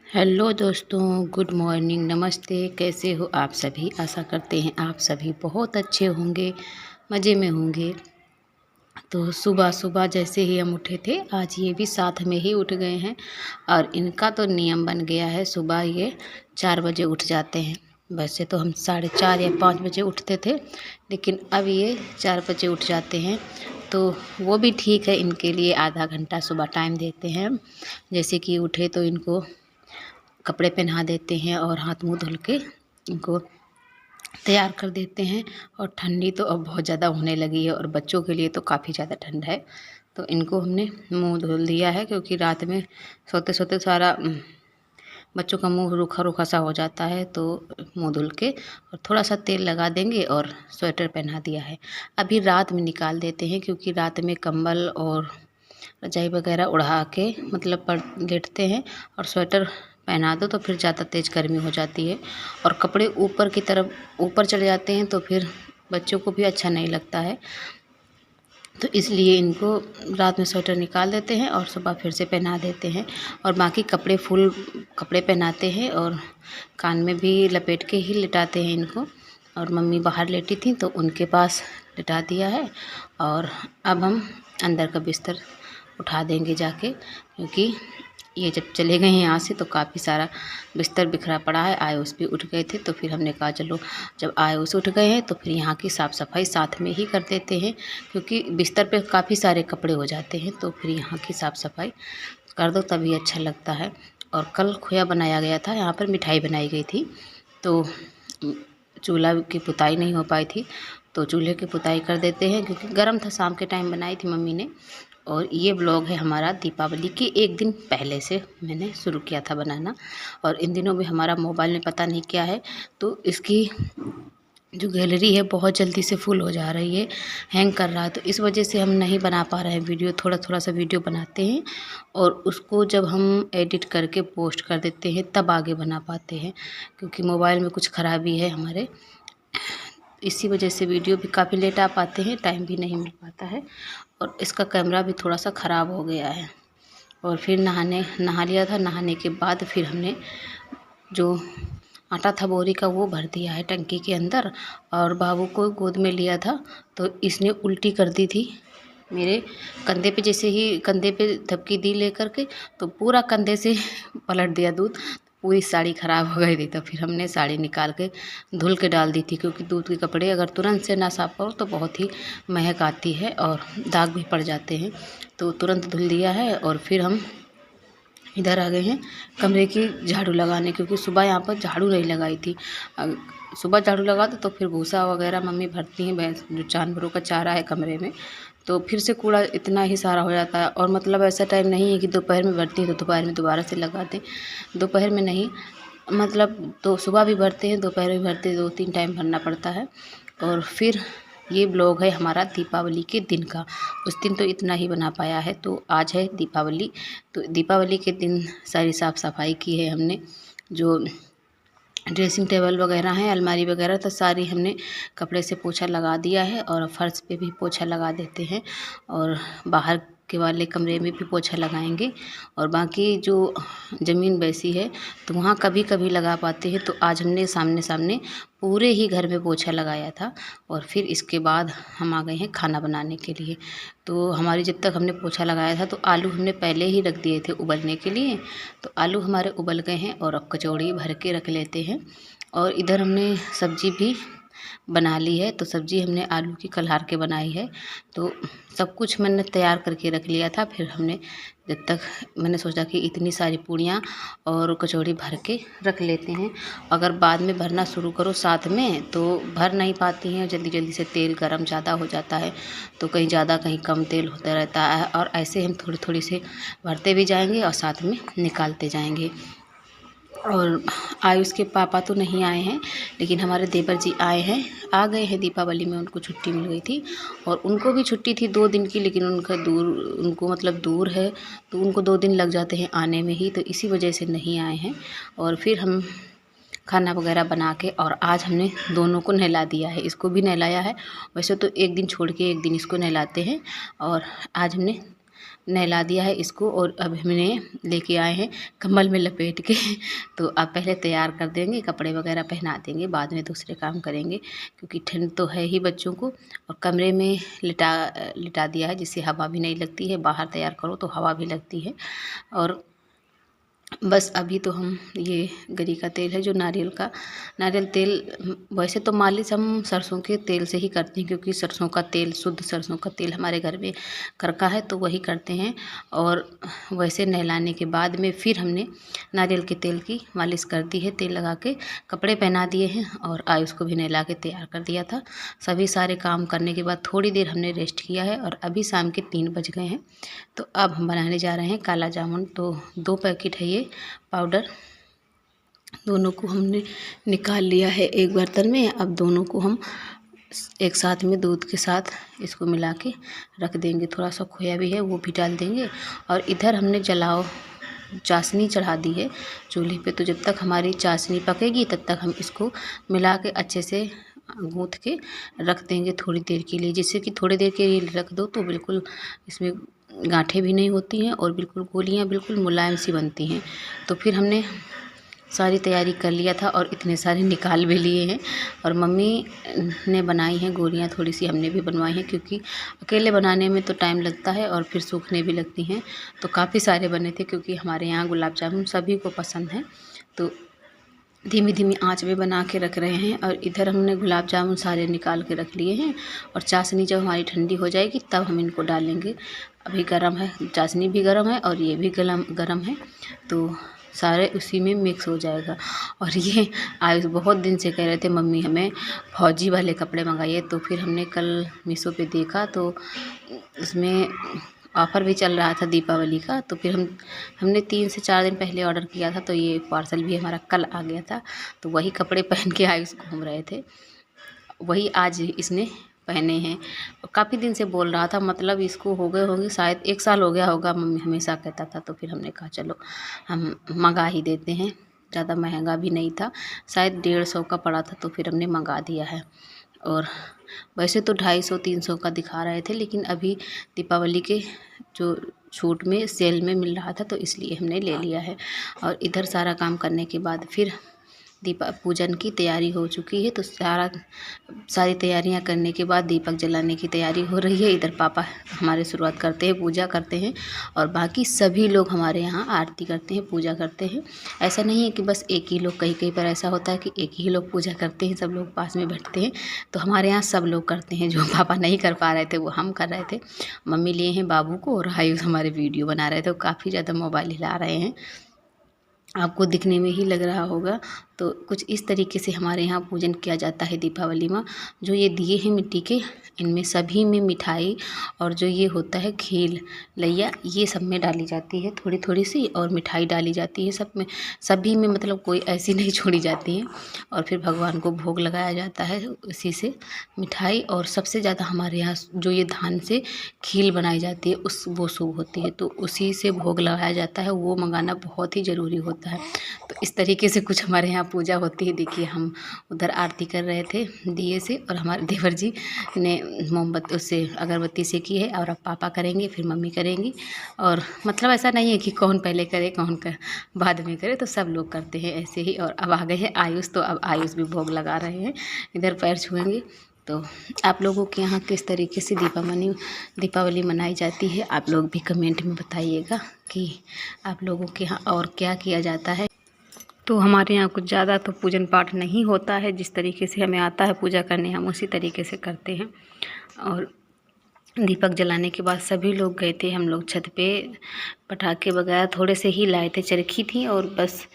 Hello दोस्तों, good morning, नमस्ते। कैसे हो आप सभी? आशा करते हैं आप सभी बहुत अच्छे होंगे, मज़े में होंगे। तो सुबह सुबह जैसे ही हम उठे थे, आज ये भी साथ में ही उठ गए हैं और इनका तो नियम बन गया है, सुबह ये 4 बजे उठ जाते हैं। वैसे तो हम 4:30 या 5 बजे उठते थे, लेकिन अब ये 4 बजे उठ जाते हैं। तो वो भी ठीक है, इनके लिए आधा घंटा सुबह टाइम देते हैं। जैसे कि उठे तो इनको कपड़े पहना देते हैं और हाथ मुँह धुल के इनको तैयार कर देते हैं। और ठंडी तो अब बहुत ज़्यादा होने लगी है और बच्चों के लिए तो काफ़ी ज़्यादा ठंड है। तो इनको हमने मुँह धुल दिया है, क्योंकि रात में सोते सोते सारा बच्चों का मुँह रूखा रूखा सा हो जाता है। तो मुँह धुल के और थोड़ा सा तेल लगा देंगे और स्वेटर पहना दिया है। अभी रात में निकाल देते हैं, क्योंकि रात में कंबल और रजाई वगैरह उड़ा के मतलब पर लेटते हैं और स्वेटर पहना दो तो फिर ज़्यादा तेज़ गर्मी हो जाती है और कपड़े ऊपर की तरफ ऊपर चले जाते हैं, तो फिर बच्चों को भी अच्छा नहीं लगता है। तो इसलिए इनको रात में स्वेटर निकाल देते हैं और सुबह फिर से पहना देते हैं और बाकी कपड़े फुल कपड़े पहनाते हैं और कान में भी लपेट के ही लिटाते हैं इनको। और मम्मी बाहर लेटी थी तो उनके पास लिटा दिया है। और अब हम अंदर का बिस्तर उठा देंगे जाके, क्योंकि ये जब चले गए हैं यहाँ से तो काफ़ी सारा बिस्तर बिखरा पड़ा है। आयुष भी उठ गए थे, तो फिर हमने कहा चलो जब आयुष उठ गए हैं तो फिर यहाँ की साफ़ सफाई साथ में ही कर देते हैं, क्योंकि बिस्तर पे काफ़ी सारे कपड़े हो जाते हैं। तो फिर यहाँ की साफ़ सफाई कर दो तभी अच्छा लगता है। और कल खोया बनाया गया था, यहाँ पर मिठाई बनाई गई थी, तो चूल्हा की पुताई नहीं हो पाई थी, तो चूल्हे की पुताई कर देते हैं, क्योंकि गर्म था। शाम के टाइम बनाई थी मम्मी ने। और ये ब्लॉग है हमारा दीपावली के एक दिन पहले से मैंने शुरू किया था बनाना। और इन दिनों में हमारा मोबाइल में पता नहीं क्या है, तो इसकी जो गैलरी है बहुत जल्दी से फुल हो जा रही है, हैंग कर रहा है। तो इस वजह से हम नहीं बना पा रहे हैं वीडियो। थोड़ा थोड़ा सा वीडियो बनाते हैं और उसको जब हम एडिट करके पोस्ट कर देते हैं तब आगे बना पाते हैं, क्योंकि मोबाइल में कुछ ख़राबी है हमारे। इसी वजह से वीडियो भी काफ़ी लेट आ पाते हैं, टाइम भी नहीं मिल पाता है। और इसका कैमरा भी थोड़ा सा ख़राब हो गया है। और फिर नहा लिया था। नहाने के बाद फिर हमने जो आटा था बोरी का वो भर दिया है टंकी के अंदर। और बाबू को गोद में लिया था तो इसने उल्टी कर दी थी मेरे कंधे पे। जैसे ही कंधे पे थपकी दी लेकर के, तो पूरा कंधे से पलट दिया दूध। पूरी साड़ी ख़राब हो गई थी, तो फिर हमने साड़ी निकाल के धुल के डाल दी थी, क्योंकि दूध के कपड़े अगर तुरंत से ना साफ करो तो बहुत ही महक आती है और दाग भी पड़ जाते हैं। तो तुरंत धुल दिया है और फिर हम इधर आ गए हैं कमरे की झाड़ू लगाने, क्योंकि सुबह यहाँ पर झाड़ू नहीं लगाई थी। सुबह झाड़ू लगा तो फिर भूसा वगैरह मम्मी भरती हैं, भैंस जो जानवरों का चारा है कमरे में, तो फिर से कूड़ा इतना ही सारा हो जाता है। और मतलब ऐसा टाइम नहीं है कि दोपहर में भरती है तो दोपहर में दोबारा से लगा दें। दोपहर में नहीं, मतलब तो सुबह भी भरते हैं, दोपहर में भरते हैं, 2-3 टाइम भरना पड़ता है। और फिर ये ब्लॉग है हमारा दीपावली के दिन का। उस दिन तो इतना ही बना पाया है, तो आज है दीपावली। तो दीपावली के दिन सारी साफ़ सफाई की है हमने। जो ड्रेसिंग टेबल वगैरह हैं, अलमारी वगैरह, तो सारी हमने कपड़े से पोछा लगा दिया है। और फर्श पे भी पोछा लगा देते हैं और बाहर के वाले कमरे में भी पोछा लगाएंगे। और बाकी जो ज़मीन वैसी है तो वहाँ कभी कभी लगा पाते हैं। तो आज हमने सामने सामने पूरे ही घर में पोछा लगाया था। और फिर इसके बाद हम आ गए हैं खाना बनाने के लिए। तो हमारी जब तक हमने पोछा लगाया था तो आलू हमने पहले ही रख दिए थे उबलने के लिए। तो आलू हमारे उबल गए हैं और अब कचौड़ी भर के रख लेते हैं। और इधर हमने सब्जी भी बना ली है। तो सब्जी हमने आलू की कल्हार के बनाई है। तो सब कुछ मैंने तैयार करके रख लिया था। फिर हमने जब तक मैंने सोचा कि इतनी सारी पूड़ियाँ और कचौड़ी भर के रख लेते हैं। अगर बाद में भरना शुरू करो साथ में तो भर नहीं पाती हैं, जल्दी जल्दी से तेल गरम ज़्यादा हो जाता है, तो कहीं ज़्यादा कहीं कम तेल होता रहता है। और ऐसे हम थोड़ी थोड़ी से भरते भी जाएंगे और साथ में निकालते जाएंगे। और आयुष के पापा तो नहीं आए हैं, लेकिन हमारे देवर जी आए हैं, आ गए हैं दीपावली में। उनको छुट्टी मिल गई थी और उनको भी छुट्टी थी 2 दिन की, लेकिन उनको मतलब दूर है, तो उनको 2 दिन लग जाते हैं आने में ही, तो इसी वजह से नहीं आए हैं। और फिर हम खाना वगैरह बना के, और आज हमने दोनों को नहला दिया है, इसको भी नहलाया है। वैसे तो एक दिन छोड़ के एक दिन इसको नहलाते हैं, और आज हमने नहला दिया है इसको और अब हमने लेके आए हैं कंबल में लपेट के। तो अब पहले तैयार कर देंगे, कपड़े वगैरह पहना देंगे, बाद में दूसरे काम करेंगे क्योंकि ठंड तो है ही बच्चों को। और कमरे में लिटा दिया है जिससे हवा भी नहीं लगती है, बाहर तैयार करो तो हवा भी लगती है। और बस अभी तो हम ये गरी का तेल है जो नारियल तेल, वैसे तो मालिश हम सरसों के तेल से ही करते हैं क्योंकि सरसों का तेल, शुद्ध सरसों का तेल हमारे घर में करका है तो वही करते हैं। और वैसे नहलाने के बाद में फिर हमने नारियल के तेल की मालिश कर दी है, तेल लगा के कपड़े पहना दिए हैं और आयुष को भी नहला के तैयार कर दिया था। सभी सारे काम करने के बाद थोड़ी देर हमने रेस्ट किया है और अभी शाम के 3 बज गए हैं। तो अब हम बनाने जा रहे हैं काला जामुन। तो 2 पैकेट है ये पाउडर, दोनों को हमने निकाल लिया है एक बर्तन में। अब दोनों को हम एक साथ में दूध के साथ इसको मिला के रख देंगे। थोड़ा सा खोया भी है वो भी डाल देंगे। और इधर हमने चाशनी चढ़ा दी है चूल्हे पे, तो जब तक हमारी चाशनी पकेगी तब तक हम इसको मिला के अच्छे से गूँथ के रख देंगे थोड़ी देर के लिए, जिससे कि थोड़ी देर के लिए रख दो तो बिल्कुल इसमें गांठें भी नहीं होती हैं और बिल्कुल गोलियां बिल्कुल मुलायम सी बनती हैं। तो फिर हमने सारी तैयारी कर लिया था और इतने सारे निकाल भी लिए हैं। और मम्मी ने बनाई हैं गोलियां, थोड़ी सी हमने भी बनवाई हैं क्योंकि अकेले बनाने में तो टाइम लगता है और फिर सूखने भी लगती हैं। तो काफ़ी सारे बने थे क्योंकि हमारे यहाँ गुलाब जामुन सभी को पसंद है। तो धीमी धीमी आंच में बना के रख रहे हैं। और इधर हमने गुलाब जामुन सारे निकाल के रख लिए हैं और चाशनी जब हमारी ठंडी हो जाएगी तब हम इनको डालेंगे। अभी गर्म है, चाशनी भी गर्म है और ये भी गर्म है, तो सारे उसी में मिक्स हो जाएगा। और ये आयुष बहुत दिन से कह रहे थे मम्मी हमें फौजी वाले कपड़े मंगाइए, तो फिर हमने कल मीशो पे देखा तो उसमें ऑफ़र भी चल रहा था दीपावली का। तो फिर हमने 3 से 4 दिन पहले ऑर्डर किया था, तो ये पार्सल भी हमारा कल आ गया था। तो वही कपड़े पहन के आयुष घूम रहे थे, वही आज इसने पहने हैं। काफ़ी दिन से बोल रहा था, मतलब इसको हो गए होंगे शायद 1 साल हो गया होगा, मम्मी हमेशा कहता था। तो फिर हमने कहा चलो हम मंगा ही देते हैं, ज़्यादा महंगा भी नहीं था, शायद 150 का पड़ा था, तो फिर हमने मंगा दिया है। और वैसे तो 250-300 का दिखा रहे थे, लेकिन अभी दीपावली के जो छूट में सेल में मिल रहा था तो इसलिए हमने ले लिया है। और इधर सारा काम करने के बाद फिर पूजन की तैयारी हो चुकी है, तो सारी तैयारियां करने के बाद दीपक जलाने की तैयारी हो रही है। इधर पापा हमारे शुरुआत करते हैं, पूजा करते हैं और बाकी सभी लोग हमारे यहाँ आरती करते हैं, पूजा करते हैं। ऐसा नहीं है कि बस एक ही लोग, कहीं कहीं पर ऐसा होता है कि एक ही लोग पूजा करते हैं, सब लोग पास में बैठते हैं। तो हमारे यहाँ सब लोग करते हैं, जो पापा नहीं कर पा रहे थे वो हम कर रहे थे। मम्मी लिए हैं बाबू को और आयुष हमारे वीडियो बना रहे थे, काफ़ी ज़्यादा मोबाइल हिला रहे हैं, आपको दिखने में ही लग रहा होगा। तो कुछ इस तरीके से हमारे यहाँ पूजन किया जाता है दीपावली में। जो ये दिए हैं मिट्टी के, इनमें सभी में मिठाई और जो ये होता है खील लैया, ये सब में डाली जाती है थोड़ी थोड़ी सी, और मिठाई डाली जाती है सब में, सभी में, मतलब कोई ऐसी नहीं छोड़ी जाती है। और फिर भगवान को भोग लगाया जाता है उसी से मिठाई। और सबसे ज़्यादा हमारे यहाँ जो ये धान से खील बनाई जाती है वो शुभ होती है, तो उसी से भोग लगाया जाता है, वो मंगाना बहुत ही ज़रूरी होता है। तो इस तरीके से कुछ हमारे यहाँ पूजा होती है। देखिए हम उधर आरती कर रहे थे दिए से, और हमारे देवर जी ने मोमबत्ती उससे अगरबत्ती से की है, और अब पापा करेंगे, फिर मम्मी करेंगी। और मतलब ऐसा नहीं है कि कौन पहले करे कौन बाद में करे, तो सब लोग करते हैं ऐसे ही। और अब आ गए हैं आयुष, तो अब आयुष भी भोग लगा रहे हैं, इधर पैर छुएंगे। तो आप लोगों के यहाँ किस तरीके से दीपावली मनाई जाती है, आप लोग भी कमेंट में बताइएगा कि आप लोगों के यहाँ और क्या किया जाता है। तो हमारे यहाँ कुछ ज़्यादा तो पूजन पाठ नहीं होता है, जिस तरीके से हमें आता है पूजा करने हम उसी तरीके से करते हैं। और दीपक जलाने के बाद सभी लोग गए थे हम लोग छत पे, पटाखे वगैरह थोड़े से ही लाए थे, चरखी थी और बस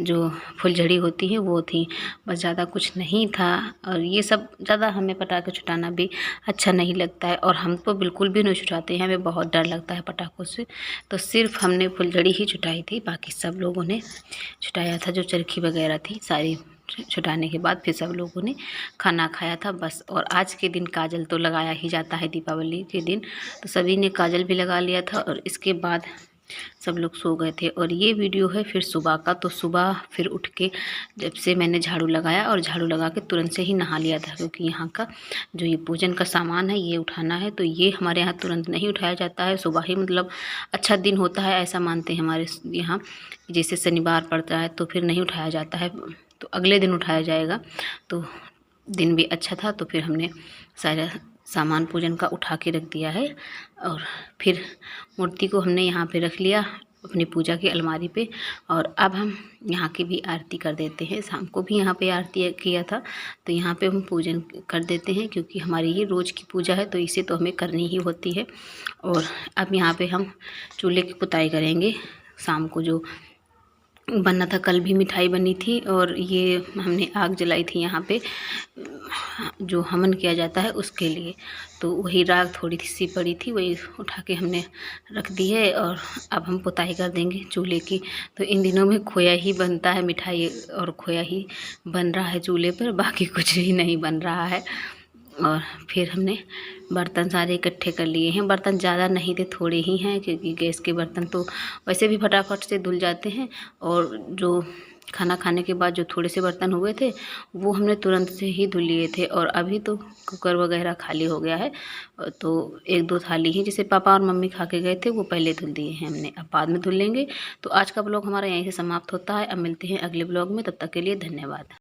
जो फुलझड़ी होती है वो थी, बस ज़्यादा कुछ नहीं था। और ये सब ज़्यादा हमें पटाखे छुटाना भी अच्छा नहीं लगता है, और हम तो बिल्कुल भी नहीं छुटाते हैं, हमें बहुत डर लगता है पटाखों से। तो सिर्फ हमने फुलझड़ी ही छुटाई थी, बाकी सब लोगों ने छुटाया था, जो चरखी वगैरह थी सारी छुटाने के बाद फिर सब लोगों ने खाना खाया था बस। और आज के दिन काजल तो लगाया ही जाता है दीपावली के दिन, तो सभी ने काजल भी लगा लिया था। और इसके बाद सब लोग सो गए थे। और ये वीडियो है फिर सुबह का। तो सुबह फिर उठ के जब से मैंने झाड़ू लगाया और झाड़ू लगा के तुरंत से ही नहा लिया था, क्योंकि यहाँ का जो ये पूजन का सामान है ये उठाना है। तो ये हमारे यहाँ तुरंत नहीं उठाया जाता है, सुबह ही मतलब अच्छा दिन होता है ऐसा मानते हैं हमारे यहाँ। जैसे शनिवार पड़ता है तो फिर नहीं उठाया जाता है, तो अगले दिन उठाया जाएगा। तो दिन भी अच्छा था तो फिर हमने सारा सामान पूजन का उठा के रख दिया है। और फिर मूर्ति को हमने यहाँ पे रख लिया अपनी पूजा की अलमारी पे। और अब हम यहाँ की भी आरती कर देते हैं। शाम को भी यहाँ पे आरती किया था, तो यहाँ पे हम पूजन कर देते हैं, क्योंकि हमारी ये रोज़ की पूजा है तो इसे तो हमें करनी ही होती है। और अब यहाँ पे हम चूल्हे की पुताई करेंगे। शाम को जो बनना था, कल भी मिठाई बनी थी और ये हमने आग जलाई थी यहाँ पे जो हवन किया जाता है उसके लिए। तो वही राख थोड़ी सी पड़ी थी, वही उठा के हमने रख दी है। और अब हम पुताई कर देंगे चूल्हे की। तो इन दिनों में खोया ही बनता है, मिठाई और खोया ही बन रहा है चूल्हे पर, बाकी कुछ भी नहीं बन रहा है। और फिर हमने बर्तन सारे इकट्ठे कर लिए हैं। बर्तन ज़्यादा नहीं थे, थोड़े ही हैं, क्योंकि गैस के बर्तन तो वैसे भी फटाफट से धुल जाते हैं। और जो खाना खाने के बाद जो थोड़े से बर्तन हुए थे वो हमने तुरंत से ही धुल लिए थे। और अभी तो कुकर वगैरह खाली हो गया है, तो एक दो थाली ही जैसे पापा और मम्मी खा के गए थे वो पहले धुल दिए हैं हमने, अब बाद में धुल लेंगे। तो आज का ब्लॉग हमारा यहीं से समाप्त होता है। अब मिलते हैं अगले ब्लॉग में, तब तक के लिए धन्यवाद।